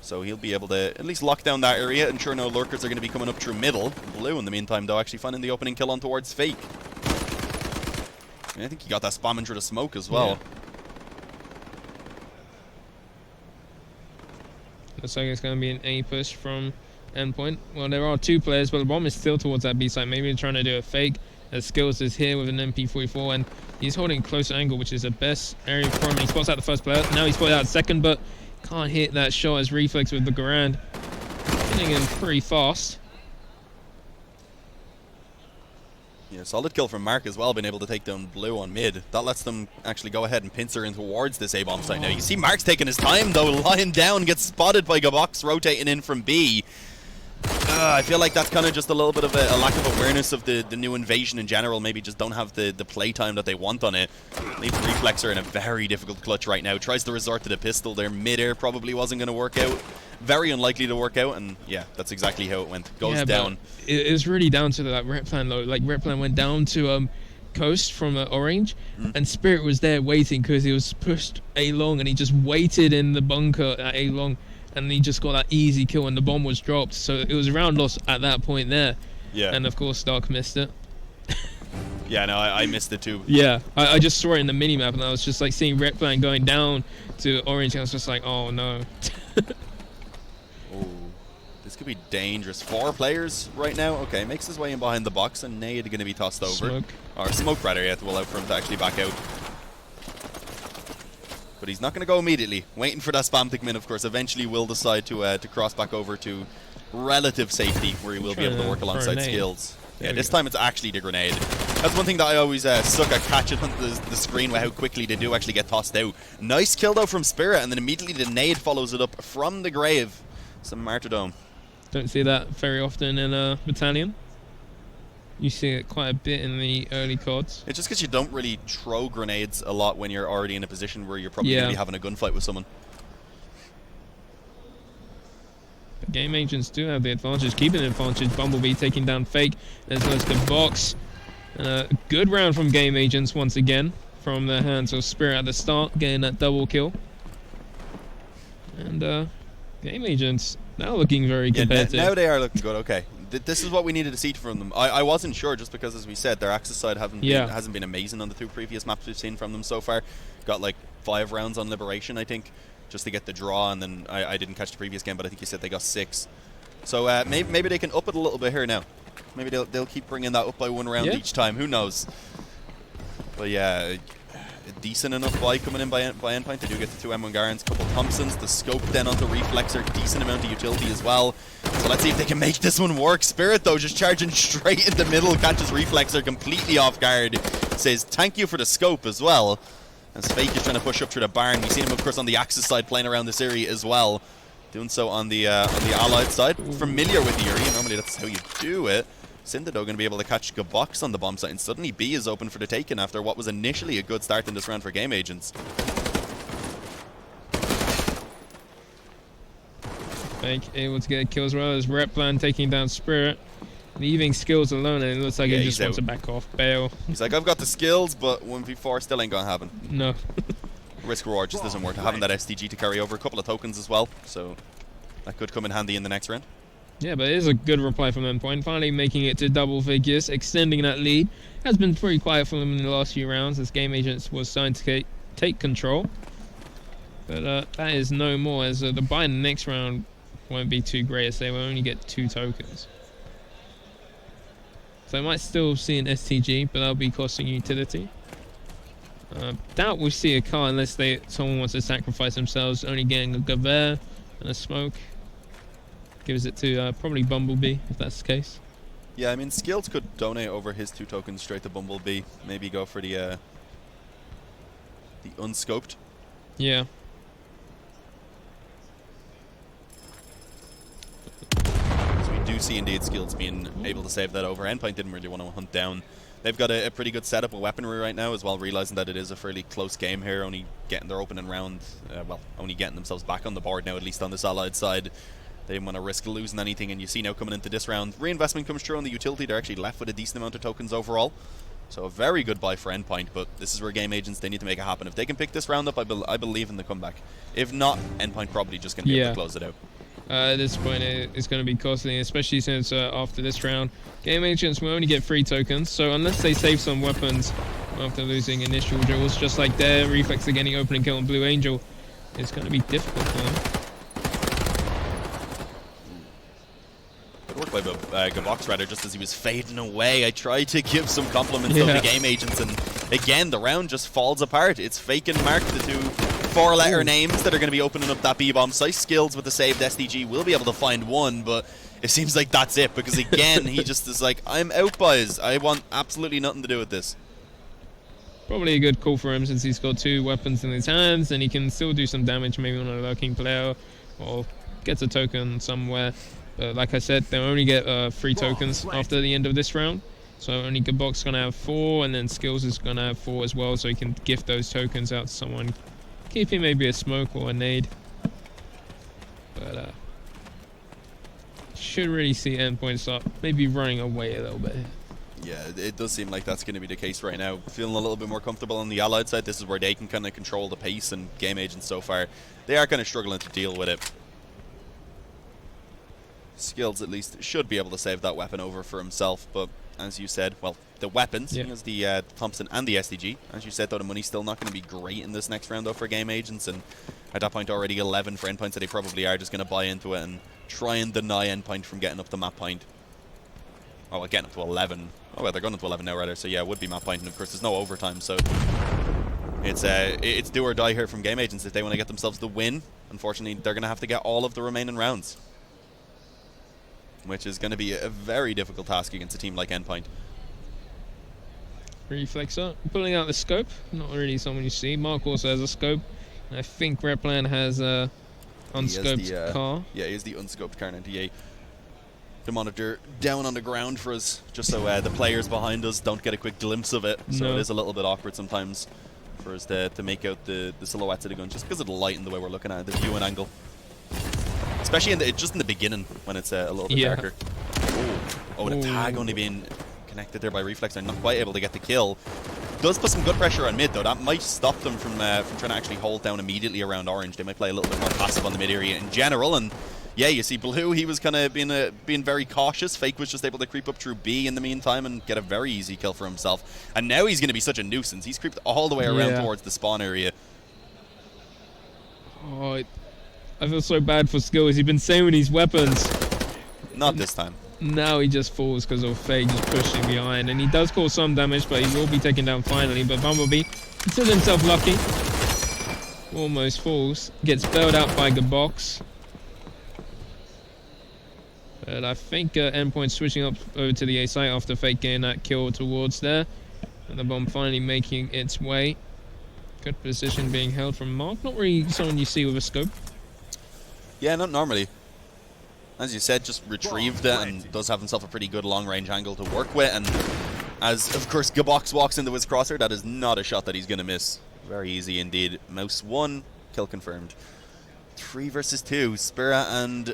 So he'll be able to at least lock down that area, ensure no lurkers are going to be coming up through middle. Blue in the meantime though actually finding the opening kill on towards Fake. And I think he got that spamming through the smoke as well. Yeah. Looks like it's going to be an A push from Endpoint. Well, there are two players, but the bomb is still towards that B side. Maybe they're trying to do a fake. As Skills is here with an MP44, and he's holding close angle, which is the best area for him. He spots out the first player. Now he's spotted out second, but can't hit that shot as Reflex with the Garand. Hitting him pretty fast. Yeah, solid kill from Mark as well, being able to take down Blue on mid. That lets them actually go ahead and pincer in towards this A-bomb site now. You see Mark's taking his time though, lying down, gets spotted by Gabox rotating in from B. I feel like that's kind of just a little bit of a lack of awareness of the new invasion in general. Maybe just don't have the play time that they want on it. Leaves Reflexer in a very difficult clutch right now. Tries to resort to the pistol there. Mid-air probably wasn't going to work out. Very unlikely to work out, and yeah, that's exactly how it went. Goes down. It was really down to that rep plan though. Like rep plan went down to Coast from Orange, and Spirit was there waiting because he was pushed A-long, and he just waited in the bunker at A-long. And he just got that easy kill, and the bomb was dropped. So it was a round loss at that point there. Yeah. And of course, Dark missed it. Yeah, no, I missed it too. Yeah, I just saw it in the minimap, and I was just like seeing Rep Plan going down to Orange, and I was just like, oh no. Oh, this could be dangerous. 4 players right now. Okay, makes his way in behind the box, and Nade going to be tossed over. Smoke. Or Smoke rather, yeah, to allow for him to actually back out. But he's not going to go immediately. Waiting for that spam to come in, of course. Eventually will decide to cross back over to relative safety, where he will be able to work alongside Skills. Yeah, this time it's actually the grenade. That's one thing that I always suck at catching on the screen, with how quickly they do actually get tossed out. Nice kill though from Spirit, and then immediately the nade follows it up from the grave. Some martyrdom. Don't see that very often in Battalion. You see it quite a bit in the early CODs. It's just because you don't really throw grenades a lot when you're already in a position where you're probably going to be having a gunfight with someone. But Game Agents do have the advantage, keeping the advantage. Bumblebee taking down Fake, as well as the box. A good round from Game Agents once again, from the hands of Spirit at the start, getting that double kill. And Game Agents now looking very competitive. Now they are looking good. Okay, this is what we needed to see from them. I wasn't sure, just because, as we said, their Axis side hasn't been amazing on the 2 previous maps we've seen from them so far. Got like 5 rounds on Liberation, I think, just to get the draw, and then I didn't catch the previous game, but I think you said they got 6. So maybe they can up it a little bit here now. Maybe they'll keep bringing that up by 1 round each time. Who knows? But yeah, a decent enough buy coming in by Endpoint. They do get the 2 M1 Garans, couple Thompsons, the scope then onto Reflexer, decent amount of utility as well. So let's see if they can make this one work. Spirit though just charging straight in the middle, catches Reflexer completely off guard. Says thank you for the scope as well. As Fake is trying to push up through the barn. We've seen him of course on the Axis side playing around this area as well. Doing so on the Allied side. Familiar with the area, normally that's how you do it. Syndado going to be able to catch Gabox on the bomb site, and suddenly B is open for the taking after what was initially a good start in this round for Game Agents. Fake able to get a kill as well as Rep Plan taking down Spirit, leaving Skills alone, and it looks like he just wants to back off. Bail. He's like, I've got the skills, but 1v4 still ain't going to happen. No. Risk reward just isn't worth it. Having that STG to carry over, a couple of tokens as well, so that could come in handy in the next round. Yeah, but it is a good reply from Endpoint, finally making it to double figures, extending that lead. Has been pretty quiet for them in the last few rounds as Game Agents was starting to take control. But that is no more, as the buy in the next round won't be too great, as they will only get 2 tokens. So I might still see an STG, but that'll be costing utility. Doubt we'll see a car unless someone wants to sacrifice themselves, only getting a Gaver and a smoke. Gives it to probably Bumblebee, if that's the case. Yeah, I mean, Skills could donate over his 2 tokens straight to Bumblebee. Maybe go for the unscoped. Yeah. So we do do see indeed Skills being able to save that over. Endpoint didn't really want to hunt down. They've got a pretty good setup of weaponry right now as well, realizing that it is a fairly close game here, only getting their opening round, well, only getting themselves back on the board now, at least on this Allied side. They didn't want to risk losing anything, and you see now coming into this round, reinvestment comes through on the utility. They're actually left with a decent amount of tokens overall. So a very good buy for Endpoint, but this is where Game Agents, they need to make it happen. If they can pick this round up, I believe in the comeback. If not, Endpoint probably just going to be able to close it out. At this point, it's going to be costly, especially since after this round, Game Agents will only get 3 tokens. So unless they save some weapons after losing initial duels, just like their Reflex are getting opening kill on Blue Angel, it's going to be difficult for them. Good work by Gabox, rather, just as he was fading away. I tried to give some compliments to the Game Agents, and again, the round just falls apart. It's Fake and Mark, the two 4-letter names that are going to be opening up that B-bomb site. Skills with the saved SDG will be able to find one, but it seems like that's it, because again, he just is like, I'm out, boys. I want absolutely nothing to do with this. Probably a good call for him, since he's got 2 weapons in his hands, and he can still do some damage maybe on a lurking player, or gets a token somewhere. Like I said, they'll only get 3 tokens after the end of this round. So only Gabok's going to have 4, and then Skills is going to have 4 as well, so he can gift those tokens out to someone, keeping maybe a smoke or a nade. But should really see Endpoint start maybe running away a little bit. Yeah, it does seem like that's going to be the case right now. Feeling a little bit more comfortable on the Allied side. This is where they can kind of control the pace, and Game Agents so far, they are kind of struggling to deal with it. Skills at least should be able to save that weapon over for himself, but as you said, well, the weapons, he has the Thompson and the SDG. As you said, though, the money's still not going to be great in this next round, though, for Game Agents, and at that point already 11 for Endpoint, so they probably are just going to buy into it and try and deny Endpoint from getting up the map point. Oh, well, getting up to 11. Oh, well, they're going up to 11 now, rather, so yeah, it would be map point, and of course there's no overtime, so it's do or die here from Game Agents if they want to get themselves the win. Unfortunately, they're going to have to get all of the remaining rounds, which is going to be a very difficult task against a team like Endpoint. Reflex up, pulling out the scope, not really someone you see. Mark also has a scope. I think Replan has a unscoped car. Yeah, he has the unscoped car 98. The monitor down on the ground for us, just so the players behind us don't get a quick glimpse of it. So it is a little bit awkward sometimes for us to make out the silhouettes of the gun, just because of the light and the way we're looking at it, the viewing angle. Especially just in the beginning when it's a little bit darker. Oh, the tag only being connected there by Reflex. They're not quite able to get the kill. Does put some good pressure on mid, though. That might stop them from trying to actually hold down immediately around orange. They might play a little bit more passive on the mid area in general. And yeah, you see Blue, he was kind of being very cautious. Fake was just able to creep up through B in the meantime and get a very easy kill for himself. And now he's going to be such a nuisance. He's creeped all the way around towards the spawn area. Oh, I feel so bad for Skills. He's been saving his weapons. Not this time. Now he just falls because of Fake just pushing behind. And he does cause some damage, but he will be taken down finally. But Bumblebee considers himself lucky. Almost falls. Gets bailed out by Gabox. But I think Endpoint switching up over to the A site after Fake getting that kill towards there. And the bomb finally making its way. Good position being held from Mark. Not really someone you see with a scope. Yeah, not normally. As you said, just retrieved it and does have himself a pretty good long-range angle to work with. And as, of course, Gabox walks into his crosshair, that is not a shot that he's going to miss. Very easy indeed. Mouse 1, kill confirmed. 3 versus 2. Spira and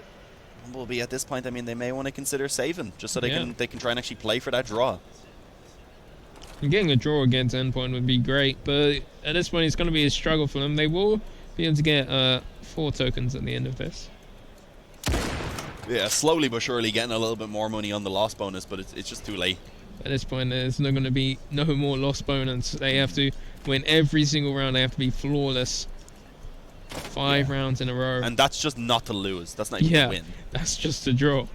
Bumblebee at this point, I mean, they may want to consider saving, just so they can try and actually play for that draw. And getting a draw against Endpoint would be great, but at this point it's going to be a struggle for them. They will be able to get 4 tokens at the end of this. Yeah, slowly but surely getting a little bit more money on the loss bonus, but it's just too late. At this point, there's not going to be no more loss bonus. They have to win every single round. They have to be flawless. 5 rounds in a row. And that's just not to lose. That's not even to win. That's just to draw.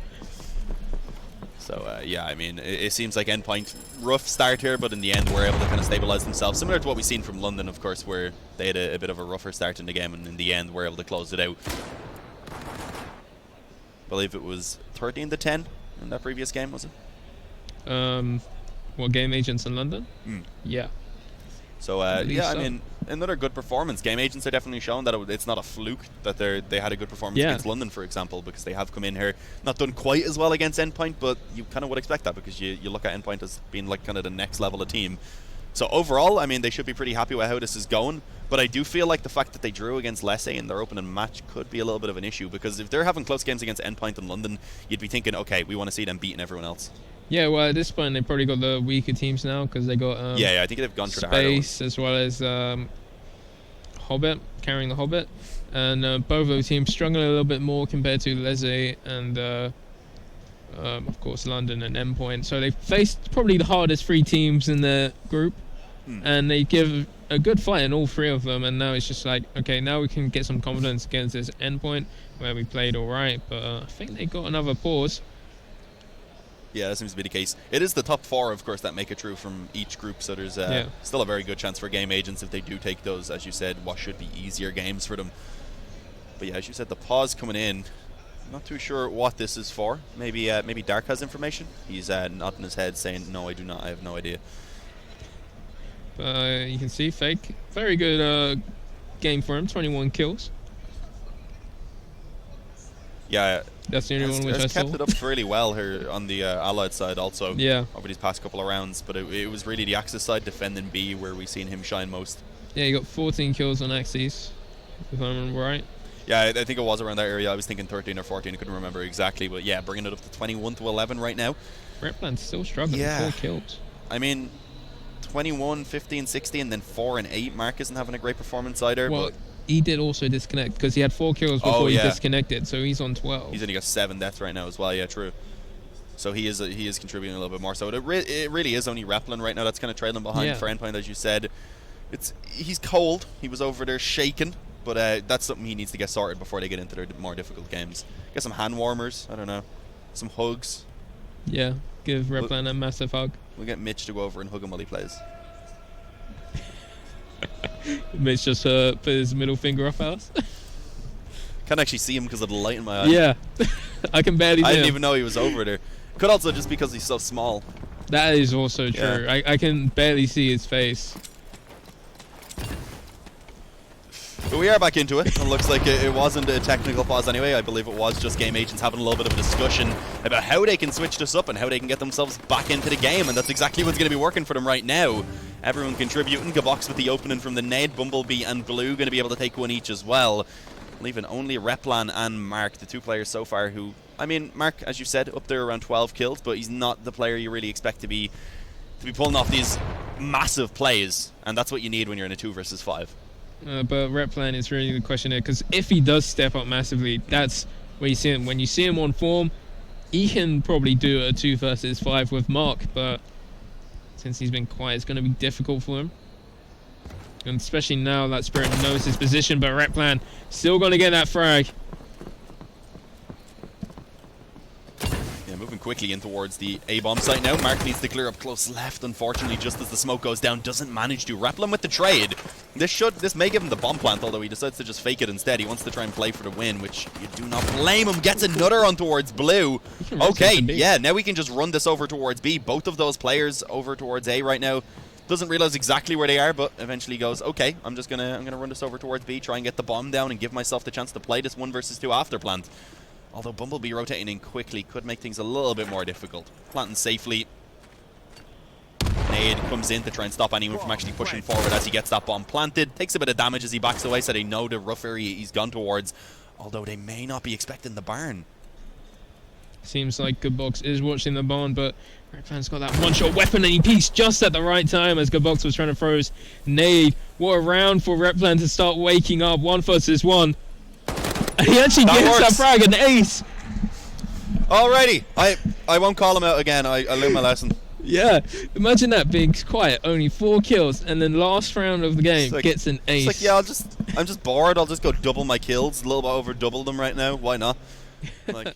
So, yeah, I mean, it seems like Endpoint, rough start here, but in the end, were able to kind of stabilize themselves. Similar to what we've seen from London, of course, where they had a bit of a rougher start in the game, and in the end, were able to close it out. I believe it was 13-10 in that previous game, was it? What, Game Agents in London? Yeah. So yeah, I mean, another good performance. Game Agents are definitely shown that it's not a fluke that they had a good performance against London, for example, because they have come in here not done quite as well against Endpoint, but you kind of would expect that because you look at Endpoint as being like kind of the next level of team. So overall, I mean, they should be pretty happy with how this is going, but I do feel like the fact that they drew against Lesse in their opening match could be a little bit of an issue, because if they're having close games against Endpoint and London, you'd be thinking, okay, we want to see them beating everyone else. Yeah, well, at this point, they probably got the weaker teams now because they got yeah, I think they've gone through the harder ones. Space as well as Hobbit, carrying the Hobbit. And both of those teams struggling a little bit more compared to Lesse and, of course, London and Endpoint. So they faced probably the hardest 3 teams in the group. And they give a good fight in all 3 of them. And now it's just like, okay, now we can get some confidence against this Endpoint where we played all right. But I think they got another pause. Yeah, that seems to be the case. It is the top 4, of course, that make it through from each group, so there's still a very good chance for Game Agents if they do take those, as you said, what should be easier games for them. But yeah, as you said, the pause coming in, not too sure what this is for. Maybe Dark has information. He's nodding his head saying, no, I do not, I have no idea. You can see Fake, very good game for him, 21 kills. Yeah, that's the only one which I saw. Kept it up really well here on the Allied side also. Yeah. Over these past couple of rounds, but it was really the Axis side defending B where we've seen him shine most. Yeah, he got 14 kills on Axis, if I remember right. Yeah, I think it was around that area. I was thinking 13 or 14. I couldn't remember exactly, but yeah, bringing it up to 21 to 11 right now. Replan's still struggling. 4 kills. I mean, 21, 15, 16, and then 4 and 8. Mark isn't having a great performance either. Well, but he did also disconnect because he had 4 kills before he disconnected, so he's on 12. He's only got 7 deaths right now as well. Yeah, true. So he is contributing a little bit more. So it really is only Replan right now that's kind of trailing behind for Endpoint, as you said. He's cold. He was over there shaking, but that's something he needs to get sorted before they get into their more difficult games. Get some hand warmers. I don't know, some hugs. Yeah, give Replan a massive hug. We'll get Mitch to go over and hug him while he plays. Mitch just put his middle finger up at us. Can't actually see him because of the light in my eye. Yeah, I can barely see I didn't him. even know he was over there. Could also just because he's so small. That is also true. Yeah. I can barely see his face. But we are back into it. It looks like it wasn't a technical pause anyway. I believe it was just Game Agents having a little bit of a discussion about how they can switch this up and how they can get themselves back into the game, and that's exactly what's going to be working for them right now. Everyone contributing. Gabox with the opening from the Ned, Bumblebee and Blue going to be able to take one each as well, leaving only Replan and Mark, the 2 players so far who, I mean, Mark, as you said, up there around 12 kills, but he's not the player you really expect to be pulling off these massive plays, and that's what you need when you're in a 2 versus 5. But Replan is really the question here, because if he does step up massively, that's where you see him. When you see him on form, he can probably do a 2 versus 5 with Mark, but since he's been quiet, it's going to be difficult for him. And especially now that Spirit knows his position, but Replan still going to get that frag. Yeah, moving quickly in towards the A-bomb site now. Mark needs to clear up close left, unfortunately, just as the smoke goes down. Doesn't manage to. Replan with the trade. This may give him the bomb plant, although he decides to just fake it instead. He wants to try and play for the win, which you do not blame him. Gets another on towards Blue. Okay, yeah, now we can just run this over towards B. Both of those players over towards A right now. Doesn't realize exactly where they are, but eventually goes, okay, I'm gonna run this over towards B, try and get the bomb down and give myself the chance to play this 1 versus 2 after plant. Although Bumblebee rotating in quickly could make things a little bit more difficult. Planting safely. Nade comes in to try and stop anyone from actually pushing forward as he gets that bomb planted. Takes a bit of damage as he backs away, so they know the rough area he's gone towards. Although they may not be expecting the barn. Seems like Gabox is watching the barn, but Replan's got that one-shot weapon and he peeks just at the right time as Gabox was trying to throw his nade. What a round for Replan to start waking up. 1 versus 1. And he actually gets that frag, an ace. Alrighty, I won't call him out again. I learned my lesson. Yeah, imagine that being quiet, only 4 kills, and then last round of the game gets an ace. It's like, yeah, I'm just bored. I'll just go double my kills, a little bit over double them right now. Why not? Like.